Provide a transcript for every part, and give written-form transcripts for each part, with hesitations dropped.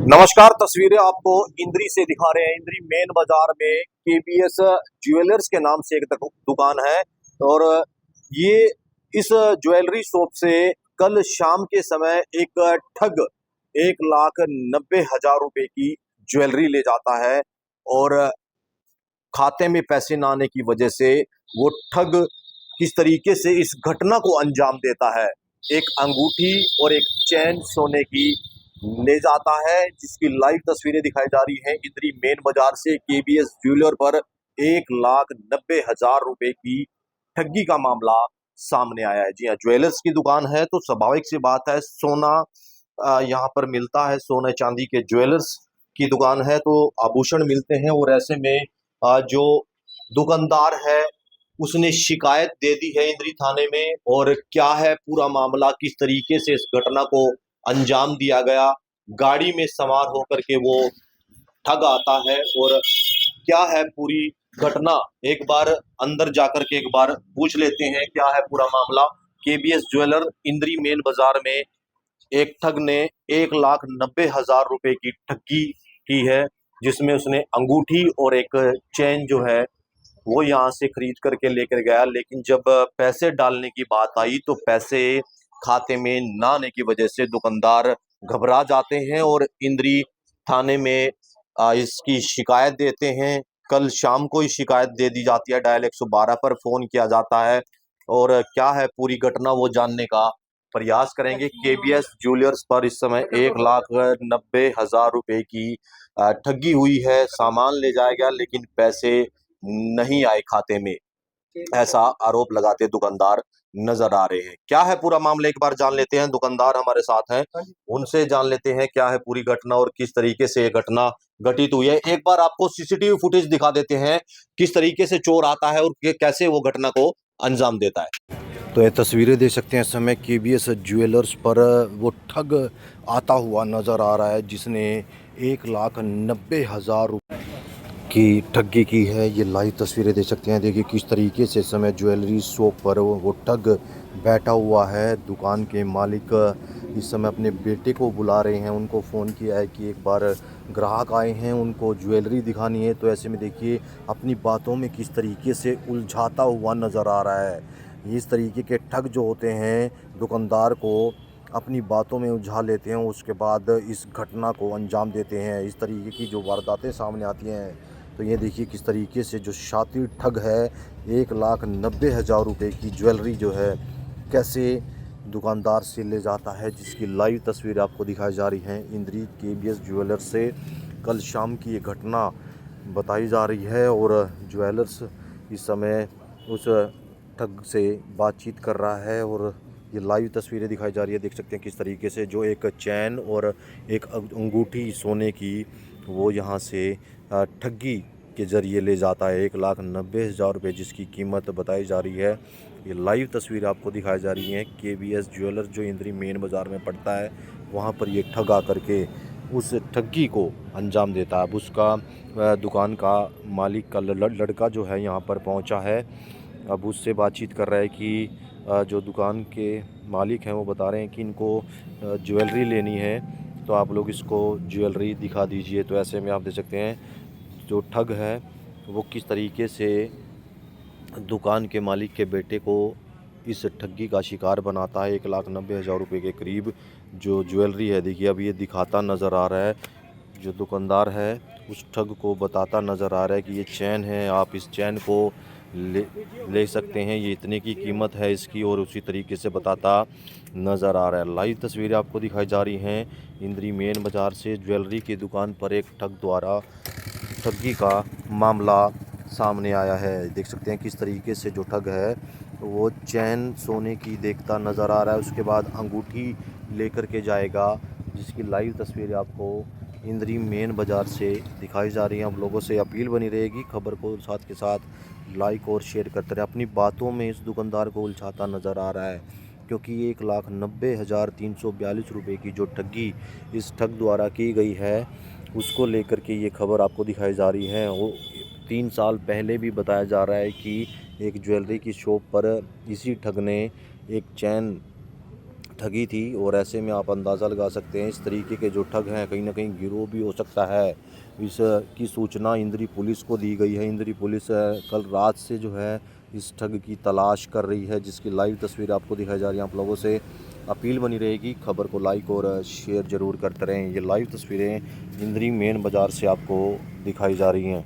नमस्कार। तस्वीरें आपको इंद्री से दिखा रहे हैं। इंद्री मेन बाजार में केबीएस ज्वेलर्स के नाम से एक दुकान है और ये इस ज्वेलरी शॉप से कल शाम के समय एक ठग 1,90,000 रुपए की ज्वेलरी ले जाता है और खाते में पैसे ना आने की वजह से वो ठग किस तरीके से इस घटना को अंजाम देता है। एक अंगूठी और एक चैन सोने की ले जाता है, जिसकी लाइव तस्वीरें दिखाई जा रही हैं। इंद्री मेन बाजार से केबीएस ज्वेलर पर 1,90,000 रुपए की ठगी का मामला सामने आया है। जी हाँ, ज्वेलर्स की दुकान है तो स्वाभाविक सी बात है, सोना यहाँ पर मिलता है। सोने चांदी के ज्वेलर्स की दुकान है तो आभूषण मिलते हैं और ऐसे में जो दुकानदार है उसने शिकायत दे दी है इंद्री थाने में। और क्या है पूरा मामला, किस तरीके से इस घटना को अंजाम दिया गया, गाड़ी में सवार होकर के वो ठग आता है और क्या है पूरी घटना, एक बार अंदर जाकर के एक बार पूछ लेते हैं क्या है पूरा मामला। केबीएस ज्वेलर इंद्री मेन बाजार में एक ठग ने 1,90,000 रुपए की ठगी की है, जिसमें उसने अंगूठी और एक चेन जो है वो यहाँ से खरीद करके लेकर गया। लेकिन जब पैसे डालने की बात आई तो पैसे खाते में ना आने की वजह से दुकानदार घबरा जाते हैं और इंद्री थाने में इसकी शिकायत देते हैं। कल शाम को ही शिकायत दे दी जाती है, डायल 112 पर फोन किया जाता है और क्या है पूरी घटना वो जानने का प्रयास करेंगे। केबीएस ज्वेलर्स पर इस समय 1,90,000 रुपए की ठगी हुई है। सामान ले जाया गया लेकिन पैसे नहीं आए खाते में, ऐसा आरोप लगाते दुकानदार नजर आ रहे हैं। क्या है पूरा मामला एक बार जान लेते हैं। दुकानदार हमारे साथ हैं, उनसे जान लेते हैं क्या है पूरी घटना और किस तरीके से ये घटना घटित हुई है। एक बार आपको सीसीटीवी फुटेज दिखा देते हैं, किस तरीके से चोर आता है और कैसे वो घटना को अंजाम देता है। तो ये तस्वीरें देख सकते हैं इस समय केबीएस ज्वेलर्स पर वो ठग आता हुआ नजर आ रहा है, जिसने 1,90,000 की ठगी की है। ये लाइव तस्वीरें देख सकते हैं। देखिए किस तरीके से इस समय ज्वेलरी शॉप पर वो ठग बैठा हुआ है। दुकान के मालिक इस समय अपने बेटे को बुला रहे हैं, उनको फ़ोन किया है कि एक बार ग्राहक आए हैं, उनको ज्वेलरी दिखानी है। तो ऐसे में देखिए अपनी बातों में किस तरीके से उलझाता हुआ नज़र आ रहा है। इस तरीके के ठग जो होते हैं दुकानदार को अपनी बातों में उलझा लेते हैं, उसके बाद इस घटना को अंजाम देते हैं। इस तरीके की जो वारदातें सामने आती हैं तो ये देखिए किस तरीके से जो शातिर ठग है 1,90,000 रुपए की ज्वेलरी जो है कैसे दुकानदार से ले जाता है, जिसकी लाइव तस्वीर आपको दिखाई जा रही है। इंद्री केबीएस ज्वेलर्स से कल शाम की ये घटना बताई जा रही है और ज्वेलर्स इस समय उस ठग से बातचीत कर रहा है और ये लाइव तस्वीरें दिखाई जा रही है। देख सकते हैं किस तरीके से जो एक चैन और एक अंगूठी सोने की वो यहाँ से ठगी के ज़रिए ले जाता है 1,90,000 रुपये, जिसकी कीमत बताई जा रही है। ये लाइव तस्वीर आपको दिखाई जा रही है। केबीएस ज्वेलर जो इंद्री मेन बाज़ार में पड़ता है वहाँ पर ये ठग आकर के उस ठगी को अंजाम देता है। अब उसका दुकान का मालिक का लड़का जो है यहाँ पर पहुँचा है। अब उससे बातचीत कर रहा है कि जो दुकान के मालिक हैं वो बता रहे हैं कि इनको ज्वेलरी लेनी है तो आप लोग इसको ज्वेलरी दिखा दीजिए। तो ऐसे में आप देख सकते हैं जो ठग है वो किस तरीके से दुकान के मालिक के बेटे को इस ठगी का शिकार बनाता है। 1,90,000 रुपये के करीब जो ज्वेलरी है, देखिए अब ये दिखाता नज़र आ रहा है। जो दुकानदार है उस ठग को बताता नज़र आ रहा है कि ये चैन है, आप इस चैन को ले सकते हैं, ये इतने की कीमत है इसकी, और उसी तरीके से बताता नज़र आ रहा है। लाइव तस्वीरें आपको दिखाई जा रही हैं इंद्री मेन बाज़ार से। ज्वेलरी की दुकान पर एक ठग द्वारा ठगी का मामला सामने आया है। देख सकते हैं किस तरीके से जो ठग है वो चैन सोने की देखता नज़र आ रहा है, उसके बाद अंगूठी लेकर के जाएगा, जिसकी लाइव तस्वीरें आपको इंद्री मेन बाज़ार से दिखाई जा रही हैं। हम लोगों से अपील बनी रहेगी, खबर को साथ के साथ लाइक और शेयर करते रहे। अपनी बातों में इस दुकानदार को उलझाता नज़र आ रहा है, क्योंकि 1,90,342 रुपये की जो ठगी इस ठग द्वारा की गई है उसको लेकर के ये खबर आपको दिखाई जा रही है। वो 3 साल पहले भी बताया जा रहा है कि एक ज्वेलरी की शॉप पर इसी ठग ने एक चैन ठगी थी। और ऐसे में आप अंदाज़ा लगा सकते हैं इस तरीके के जो ठग हैं कहीं ना कहीं गिरोह भी हो सकता है। इस की सूचना इंद्री पुलिस को दी गई है। इंद्री पुलिस कल रात से जो है इस ठग की तलाश कर रही है, जिसकी लाइव तस्वीर आपको दिखाई जा रही है। आप लोगों से अपील बनी रहेगी, खबर को लाइक और शेयर ज़रूर करते रहें। ये लाइव तस्वीरें इंद्री मेन बाज़ार से आपको दिखाई जा रही हैं।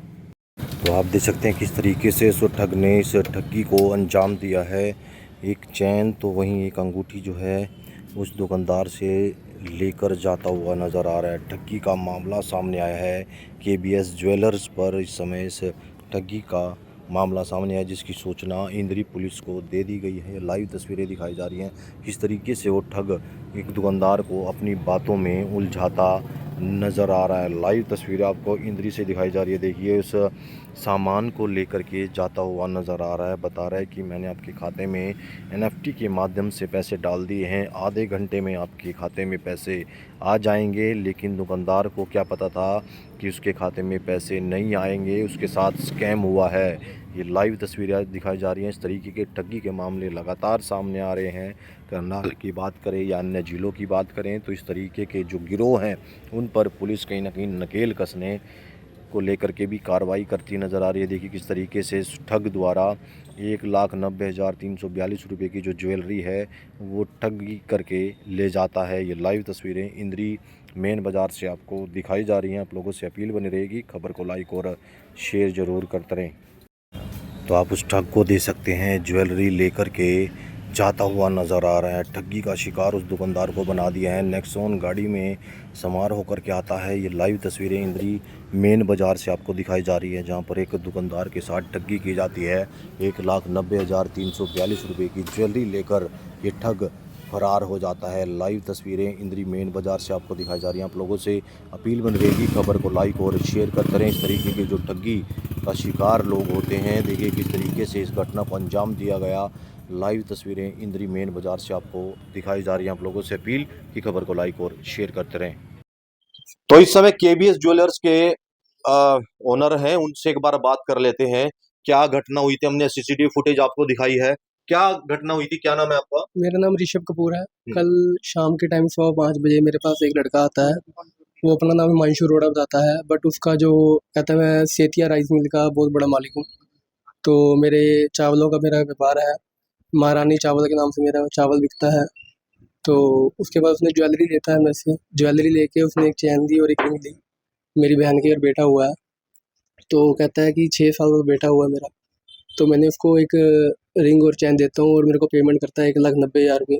तो आप देख सकते हैं किस तरीके से इस ठग ने इस ठगी को अंजाम दिया है। एक चैन तो वहीं एक अंगूठी जो है उस दुकानदार से लेकर जाता हुआ नज़र आ रहा है। ठगी का मामला सामने आया है। केबीएस ज्वेलर्स पर इस समय इस ठगी का मामला सामने आया, जिसकी सूचना इंद्री पुलिस को दे दी गई है। लाइव तस्वीरें दिखाई जा रही हैं किस तरीके से वो ठग एक दुकानदार को अपनी बातों में उलझाता नज़र आ रहा है। लाइव तस्वीरें आपको इंद्री से दिखाई जा रही है। देखिए उस सामान को लेकर के जाता हुआ नज़र आ रहा है। बता रहा है कि मैंने आपके खाते में एनएफटी के माध्यम से पैसे डाल दिए हैं, आधे घंटे में आपके खाते में पैसे आ जाएंगे। लेकिन दुकानदार को क्या पता था कि उसके खाते में पैसे नहीं आएंगे, उसके साथ स्कैम हुआ है। ये लाइव तस्वीरें दिखाई जा रही हैं। इस तरीके के ठगी के मामले लगातार सामने आ रहे हैं। करनाल की बात करें या अन्य ज़िलों की बात करें तो इस तरीके के जो गिरोह हैं उन पर पुलिस कहीं ना कहीं नकेल कसने को लेकर के भी कार्रवाई करती नज़र आ रही है। देखिए किस तरीके से इस ठग द्वारा 1,90,342 रुपये की जो ज्वेलरी है वो ठगी करके ले जाता है। ये लाइव तस्वीरें इंद्री मेन बाज़ार से आपको दिखाई जा रही हैं। आप लोगों से अपील बनी रहेगी, खबर को लाइक और शेयर ज़रूर करते रहें। तो आप उस ठग को दे सकते हैं, ज्वेलरी लेकर के जाता हुआ नज़र आ रहा है। ठगी का शिकार उस दुकानदार को बना दिया है। नेक्सॉन गाड़ी में सवार होकर के आता है। ये लाइव तस्वीरें इंद्री मेन बाज़ार से आपको दिखाई जा रही है, जहां पर एक दुकानदार के साथ ठगी की जाती है। 1,90,342 रुपये की ज्वेलरी लेकर ये ठग फरार हो जाता है। लाइव तस्वीरें इंद्री मेन बाज़ार से आपको दिखाई जा रही हैं। आप लोगों से अपील बन रहेगी, खबर को लाइक और शेयर करते रहें। इस तरीके के जो ठगी का शिकार लोग होते हैं, देखिए किस तरीके से इस घटना को अंजाम दिया गया। लाइव तस्वीरें इंद्री मेन बाज़ार से आपको दिखाई जा रही हैं। आप लोगों से अपील की खबर को लाइक और शेयर करते रहें। तो इस समय केबीएस ज्वेलर्स के ओनर हैं, उनसे एक बार बात कर लेते हैं। क्या घटना हुई थी? हमने सीसीटीवी फुटेज आपको दिखाई है, क्या घटना हुई थी? क्या नाम है आपका? मेरा नाम ऋषभ कपूर है। कल शाम के टाइम 5:15 मेरे पास एक लड़का आता है। वो अपना नाम हिमांशु अरोड़ा बताता है, बट उसका जो कहता है मैं सेतिया राइस मिल का बहुत बड़ा मालिक हूँ। तो मेरे चावलों का मेरा व्यापार है, महारानी चावल के नाम से मेरा चावल बिकता है। तो उसके बाद उसने ज्वेलरी लेता है मेरे से। ज्वेलरी लेके उसने एक चैन दी और एक रिंग दी। मेरी बहन के घर बेटा हुआ है, तो कहता है कि 6 साल का बेटा हुआ है मेरा। तो मैंने उसको एक रिंग और चैन देता हूँ और मेरे को पेमेंट करता है 1,90,000 रुपये,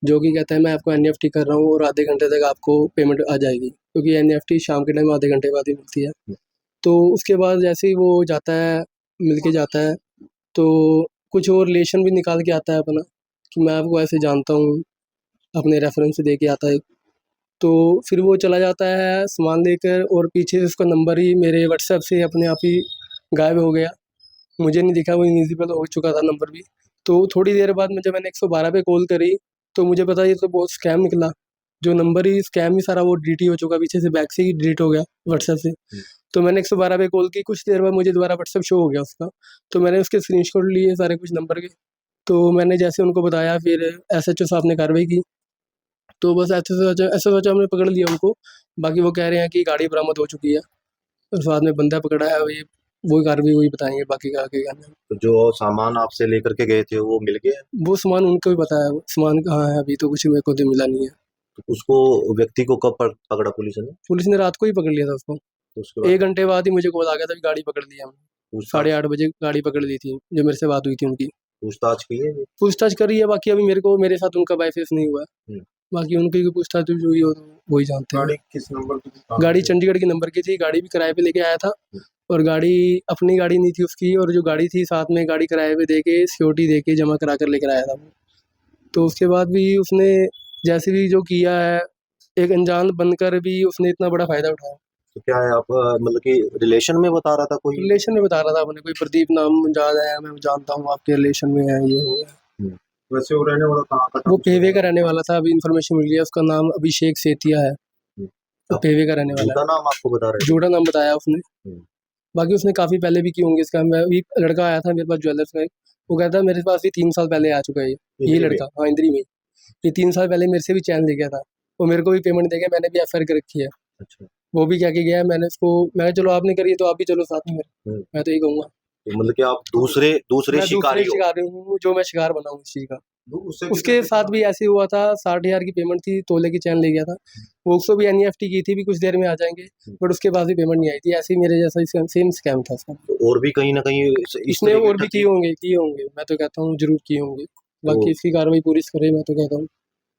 जो कि कहता है मैं आपको एनईएफटी कर रहा हूँ और आधे घंटे तक आपको पेमेंट आ जाएगी, क्योंकि एनईएफटी शाम के टाइम आधे घंटे बाद ही मिलती है। तो उसके बाद जैसे ही वो जाता है, मिल के जाता है, तो कुछ और रिलेशन भी निकाल के आता है अपना, कि मैं आपको ऐसे जानता हूँ, अपने रेफरेंस दे के आता है। तो फिर वो चला जाता है सामान लेकर, और पीछे से उसका नंबर ही मेरे व्हाट्सएप से अपने आप ही गायब हो गया। मुझे नहीं दिखा, वो इनविजिबल हो चुका था नंबर भी। तो थोड़ी देर बाद में जब मैंने 112 पे कॉल करी, तो मुझे पता ये तो बहुत स्कैम निकला। जो नंबर ही स्कैम ही सारा वो डिलीट ही हो चुका, पीछे से बैक से ही डिलीट हो गया व्हाट्सएप से। तो मैंने 112 पे कॉल की, कुछ देर बाद मुझे दोबारा व्हाट्सएप शो हो गया उसका। तो मैंने उसके स्क्रीनशॉट लिए सारे कुछ नंबर के। तो मैंने जैसे उनको बताया, फिर एसएचओ साहब ने कार्रवाई की। तो बस एसएचओ हमने पकड़ लिया उनको। बाकी वो कह रहे हैं कि गाड़ी बरामद हो चुकी है और साथ में बंदा पकड़ा है। वही वही कार्रवाई वही बताएंगे बाकी का आगे करना। तो जो सामान आपसे लेकर के गए थे वो मिल गया? वो सामान उनको भी पता है, वो सामान कहाँ है, अभी तो कुछ मेरे को तो मिला नहीं है। तो उसको, व्यक्ति को कब पकड़ा पुलिस ने? पुलिस ने रात को ही पकड़ लिया था उसको। तो उसके बाद 1 घंटे बाद ही मुझे कॉल आ गया था कि गाड़ी पकड़ ली हमने। पूछताछ 8:30 बजे गाड़ी पकड़ ली थी, जो मेरे से बात हुई थी उनकी। पूछताछ की है? पूछताछ कर रही है, बाकी अभी मेरे साथ उनका बाय फेस नहीं हुआ है। हम्म। बाकी उनकी भी पूछताछ जो हुई हो तो वही जानते हैं। गाड़ी किस नंबर की थी? गाड़ी चंडीगढ़ के नंबर की थी, गाड़ी भी किराए पे लेके आया था। और गाड़ी अपनी गाड़ी नहीं थी उसकी, और जो गाड़ी थी साथ में गाड़ी किराए पे दे के, सिक्योरिटी दे के जमा करा कर लेकर आया था वो। तो उसके बाद भी उसने जैसे भी जो किया है, एक अनजान बनकर भी उसने इतना बड़ा फ़ायदा उठाया। तो क्या है आप मतलब कि रिलेशन में बता रहा था कोई? रिलेशन में बता रहा था अपने, कोई प्रदीप नाम याद है, मैं जानता हूँ आपके रिलेशन में है, ये वो है। वैसे वो रहने वाला कहाँ का था? वो पेवे का रहने वाला था, अभी इन्फॉर्मेशन मिली है, उसका नाम अभिषेक सेतिया है। वो पेवे का रहने वाला झूठा है। नाम आपको बता रहे थे? जोड़ा नाम बताया उसने। हम्म। बाकी उसने काफ़ी पहले भी किए होंगे इसका। मैं अभी लड़का आया था मेरे पास ज्वेलर्स का, वो कहता है मेरे पास भी 3 साल पहले आ चुका है ये इंद्री में? लड़का। हाँ, इंद्री में। ये 3 साल पहले मेरे से भी चैन ले गया था, वो मेरे को भी पेमेंट दे गया, मैंने भी एफआईआर कर रखी है। अच्छा। वो भी क्या गया है, मैंने उसको, मैं चलो आपने करी है तो आप भी चलो साथ में मेरे, मैं तो यही कहूँगा। तो मतलब कि आप दूसरे दूसरे मैं शिकारी हो। शिकार हूँ, जो मैं शिकार बना हूँ इस चीज़ का। उसके उसके साथ भी ऐसे हुआ था, 60,000 की पेमेंट थी, तोले की चैन ले गया था। वो उसको भी एनईएफटी की थी, भी कुछ देर में आ जाएँगे, बट उसके पास भी पेमेंट नहीं आई थी। ऐसे ही मेरे जैसा ही सेम स्कैम था उसका। और भी कहीं ना कहीं इस इसने तरह की और भी किए होंगे, मैं तो कहता हूँ ज़रूर किए होंगे। बाकी तो इसकी कार्रवाई पुलिस करे, मैं तो कहता हूँ।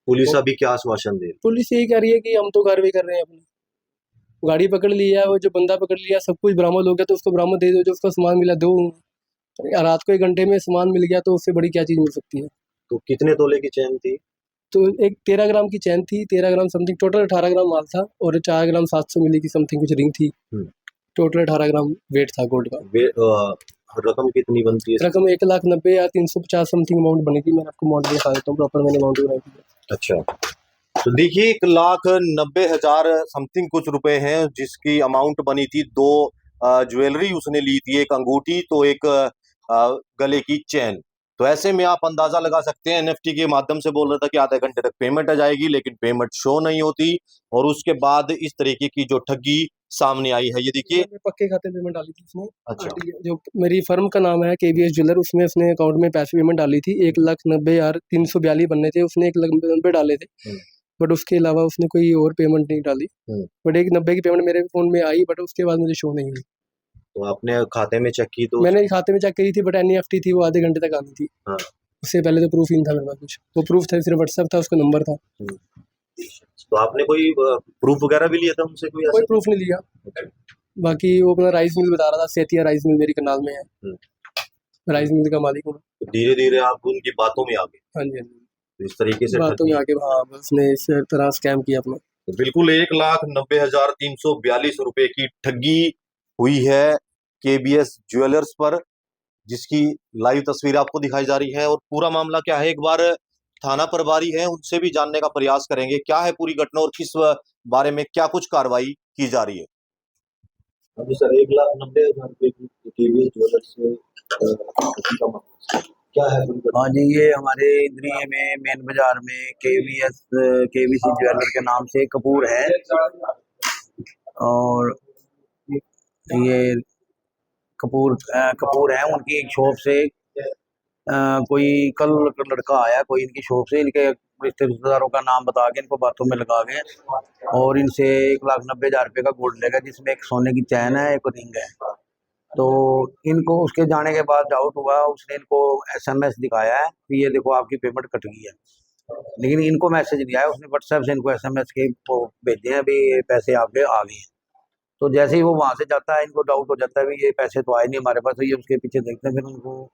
पुलिस अभी क्या आश्वासन दे रही पुलिस यही कह रही है कि हम तो कार्रवाई कर रहे हैं अपनी। गाड़ी पकड़ ली है, वो जो बंदा पकड़ लिया, सब कुछ बरामद हो गया, तो उसको बरामद दे दो, जो उसका सामान मिला दो। रात को 1 घंटे में सामान मिल गया, तो उससे बड़ी क्या चीज़ मिल सकती है। तो कितने तोले की चैन थी? तो एक 13 ग्राम की चैन थी, 13 ग्राम समथिंग, टोटल 18 ग्राम माल था, और 4 ग्राम 700 मिली की समथिंग कुछ रिंग थी। टोटल 18 ग्राम वेट था गोल्ड का। रकम कितनी बनती है? रकम 1,90,000 या 350 समथिंग अमाउंट बनी थी। मैं आपको अमाउंट बता देता हूँ, प्रॉपर मैंने अमाउंट बनाई थी। अच्छा, तो देखिए 1,90,000 समथिंग कुछ रुपए हैं जिसकी अमाउंट बनी थी। 2 ज्वेलरी उसने ली थी, एक अंगूठी तो एक गले की चैन। तो ऐसे में आप अंदाजा लगा सकते हैं, एनएफटी के माध्यम से बोल रहा था कि आधे घंटे तक पेमेंट आ जाएगी, लेकिन पेमेंट शो नहीं होती और उसके बाद इस तरीके की जो ठगी सामने आई है, ये देखिए। पक्के खाते पेमेंट डाली थी उसने। अच्छा। जो मेरी फर्म का नाम है केबीएस ज्वेलर, उसमें उसने अकाउंट में पैसे पेमेंट डाली थी। 1,90,342 बनने थे, उसने 1,90,000 डाले थे, बट उसके अलावा उसने कोई और पेमेंट नहीं डाली। बट 1,90,000 की पेमेंट मेरे फोन में आई, बट उसके बाद मुझे शो नहीं हुई। तो आपने खाते में चेक की? तो मैंने खाते में चेक करी थी, बट एनईएफटी थी, वो आधे घंटे तक आनी थी। हाँ। उससे पहले तो प्रूफ ही नहीं था मेरे पास कुछ। वो प्रूफ था सिर्फ व्हाट्सएप था, उसका नंबर था। तो आपने कोई प्रूफ वगैरह भी लिया था उनसे? कोई प्रूफ नहीं लिया। बाकी वो अपना राइस मिल बता रहा था, सेतिया राइस मिल मेरी करनाल में है। राइस मिल का मालिक हूँ। धीरे धीरे आप उनकी बातों में आ गए। हाँ जी, हाँ जी। तो इस तरीके से बातों में आके, हाँ, उसने इस तरह स्कैम किया अपना। तो बिल्कुल 1,90,342 रुपए की ठगी हुई है केबीएस ज्वेलर्स पर, जिसकी लाइव तस्वीर आपको दिखाई जा रही है। और पूरा मामला क्या है, एक बार थाना प्रभारी है उनसे भी जानने का प्रयास करेंगे, क्या है पूरी घटना और किस बारे में क्या कुछ कार्रवाई की जा रही है। अभी सर 1,90,000 रुपए की केबीएस ज्वेलर्स से क्या है? हाँ जी, ये हमारे इंद्रिय में मेन बाजार में केवीसी ज्वेलर के नाम से कपूर है, और ये कपूर है। उनकी एक शॉप से कोई कल लड़का आया, कोई इनकी शॉप से, इनके रिश्तेदारों का नाम बता के इनको बातों में लगा गए और इनसे 1,90,000 रुपये का गोल्ड लेगा, जिसमें एक सोने की चैन है, एक रिंग है। तो इनको उसके जाने के बाद डाउट हुआ, उसने इनको एसएमएस दिखाया है कि ये देखो आपकी पेमेंट कट गई है, लेकिन इनको मैसेज नहीं आया। उसने व्हाट्सएप से इनको एसएमएस के वो भेजे हैं, अभी ये पैसे आपके आ गए हैं। तो जैसे ही वो वहां से जाता है, इनको डाउट हो जाता है भी ये पैसे तो आए नहीं हमारे पास, तो ये उसके पीछे देखते हैं फिर उनको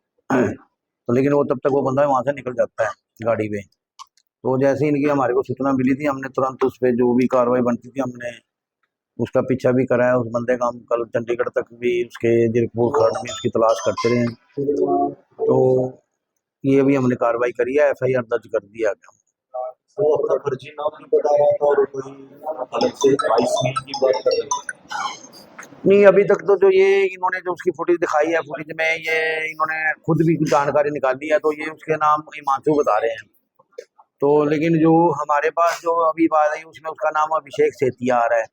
तो लेकिन वो तब तक वो बंदा वहां से निकल जाता है गाड़ी पे। तो जैसे ही इनकी हमारे को सूचना मिली थी, हमने तुरंत उस पर जो भी कार्रवाई बनती थी हमने उसका पीछा भी कराया। उस बंदे का हम कल चंडीगढ़ तक भी उसके जीरकपुर खंड में उसकी तलाश करते रहे। तो ये भी हमने कार्रवाई करी है, एफआईआर दर्ज कर दिया गया। वो अपना फर्जी नाम नहीं बताया था और कोई अलग से राइस मिल की बात कर रहे थे। नहीं, अभी तक तो जो ये इन्होंने जो उसकी फुटेज दिखाई है, फुटेज में ये इन्होंने खुद भी कुछ जानकारी निकाली है, तो ये उसके नाम हिमांशु बता रहे हैं। तो लेकिन जो हमारे पास जो अभी बात आई उसमें उसका नाम अभिषेक सेतिया आ रहा है।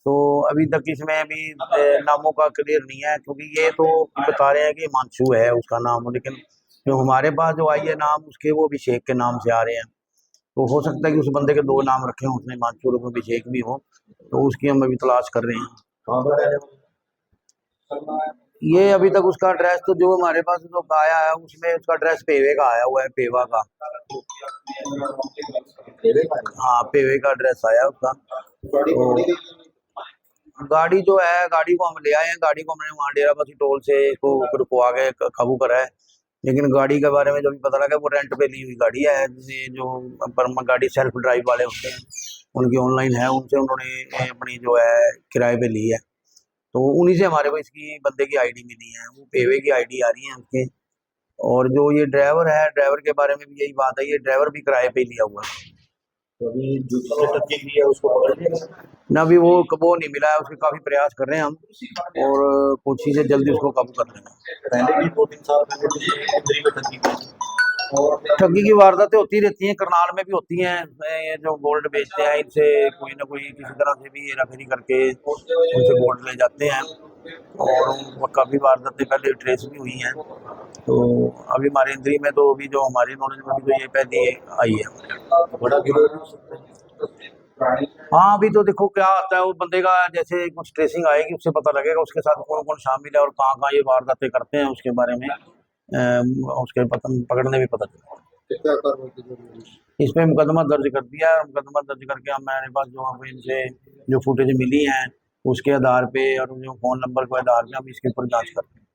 तो अभी तक इसमें अभी नामों का क्लियर नहीं है, क्योंकि ये तो बता रहे हैं कि हिमांशु है उसका नाम, लेकिन जो हमारे पास जो आई है नाम उसके, वो अभिषेक के नाम से आ रहे हैं। तो हो सकता है कि उस बंदे के 2 नाम रखे हों, उसने हिमांशु और अभिषेक भी हो, तो उसकी हम अभी तलाश कर रहे हैं। ये अभी तक उसका एड्रेस तो जो हमारे पास जो आया है उसमें उसका एड्रेस पेवे का आया हुआ है, पेवा का। हाँ, पेवे का एड्रेस आया उसका। तो गाड़ी जो है, गाड़ी को हम ले आए हैं, गाड़ी को हमने वहाँ डेराबस्सी टोल से इसको रुकवा के काबू करा है। लेकिन गाड़ी के बारे में जो भी पता लगा, वो रेंट पे ली हुई गाड़ी है। जैसे जो पर गाड़ी सेल्फ ड्राइव वाले होते हैं उनकी ऑनलाइन है, उनसे उन्होंने अपनी जो है किराए पे ली है। तो उन्हीं से हमारे को इसकी बंदे की आईडी मिली है, वो पेवे की आईडी आ रही है उसके। और जो ये ड्राइवर है, ड्राइवर के बारे में भी यही बात है, ये ड्राइवर भी किराए पे लिया हुआ है। तो अभी जो जिसने ठगी की है उसको पकड़ लिया ना, अभी वो नहीं मिला है, उसके काफी प्रयास कर रहे हैं हम, और कोशिश है जल्दी उसको काबू कर लेंगे। पहले भी 2-3 साल पहले ठगी की। ठगी की वारदातें होती रहती हैं, करनाल में भी होती हैं। ये जो गोल्ड बेचते हैं इनसे कोई ना कोई किसी तरह से भी हेराफेरी करके उनसे गोल्ड ले जाते हैं, और वो काफ़ी वारदातें पहले ट्रेस भी हुई हैं। तो अभी हमारे इंद्री में तो अभी जो हमारी नॉलेज में भी तो ये पहली आई है। बड़ा गिरोह। हाँ, अभी तो देखो क्या आता है वो बंदे का, जैसे कुछ ट्रेसिंग आएगी उससे पता लगेगा उसके साथ कौन कौन शामिल है और कहाँ कहाँ ये वारदातें करते हैं, उसके बारे में उसके पकड़ने में पता चलेगा। इस पे मुकदमा दर्ज कर दिया है, मुकदमा दर्ज करके हमारे पास जो अब इनसे जो फुटेज मिली हैं उसके आधार पे और जो फ़ोन नंबर के आधार पे हम इसके ऊपर जांच करते हैं।